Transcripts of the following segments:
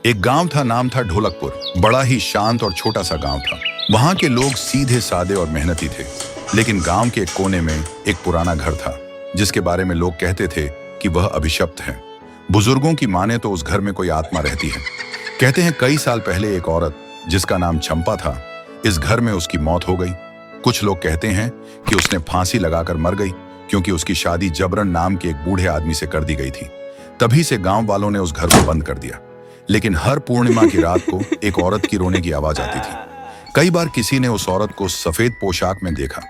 एक गांव था, नाम था ढोलकपुर। बड़ा ही शांत और छोटा सा गांव था। वहां के लोग सीधे सादे और मेहनती थे। लेकिन गांव के एक कोने में एक पुराना घर था, जिसके बारे में लोग कहते थे कि वह अभिशप्त है। बुजुर्गों की माने तो उस घर में कोई आत्मा रहती है। कहते हैं कई साल पहले एक औरत, जिसका नाम चंपा था, इस घर में उसकी मौत हो गई। कुछ लोग कहते हैं कि उसने फांसी लगाकर मर गई, क्योंकि उसकी शादी जबरन नाम के एक बूढ़े आदमी से कर दी गई थी। तभी से गांव वालों ने उस घर को बंद कर दिया। लेकिन हर पूर्णिमा की रात को एक औरत की रोने की आवाज आती थी। कई बार किसी ने उस औरत को सफेद पोशाक में देखा।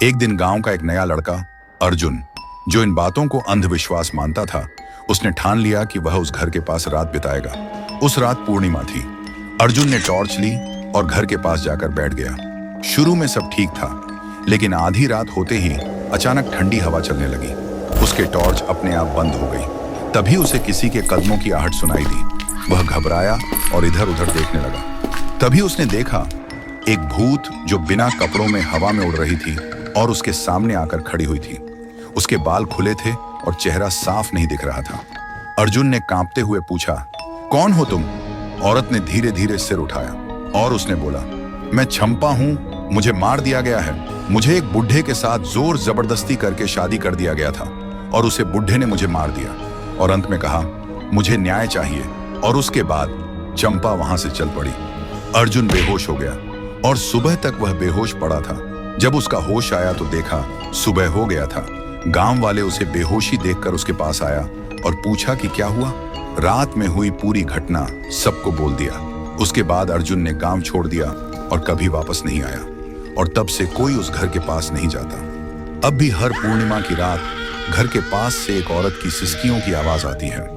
एक दिन गांव का एक नया लड़का अर्जुन, जो इन बातों को अंधविश्वास मानता था, उसने ठान लिया कि वह उस घर के पास रात बिताएगा। उस रात पूर्णिमा थी। अर्जुन ने टॉर्च ली और घर के पास जाकर बैठ गया। शुरू में सब ठीक था, लेकिन आधी रात होते ही अचानक ठंडी हवा चलने लगी। उसके टॉर्च अपने आप बंद हो गई। तभी उसे किसी के कदमों की आहट सुनाई दी। वह घबराया और इधर उधर देखने लगा। तभी उसने देखा एक भूत, जो बिना कपड़ों में हवा में उड़ रही थी और उसके सामने आकर खड़ी हुई थी। उसके बाल खुले थे और चेहरा साफ नहीं दिख रहा था। अर्जुन ने कांपते हुए पूछा, कौन हो तुम? औरत ने धीरे धीरे सिर उठाया और उसने बोला, मैं चंपा हूं, मुझे मार दिया गया है। मुझे एक बुढ़े के साथ जोर जबरदस्ती करके शादी कर दिया गया था और उसे बुढ़े ने मुझे मार दिया। और अंत में कहा, मुझे न्याय चाहिए। और उसके बाद चंपा वहां से चल पड़ी। अर्जुन बेहोश हो गया और सुबह तक वह बेहोश पड़ा था। जब उसका होश आया तो देखा सुबह हो गया था। गांव वाले उसे बेहोशी देखकर उसके पास आया और पूछा कि क्या हुआ। रात में हुई पूरी घटना सबको बोल दिया। उसके बाद अर्जुन ने गांव छोड़ दिया और कभी वापस नहीं आया। और तब से कोई उस घर के पास नहीं जाता। अब भी हर पूर्णिमा की रात घर के पास से एक औरत की सिसकियों की आवाज आती है।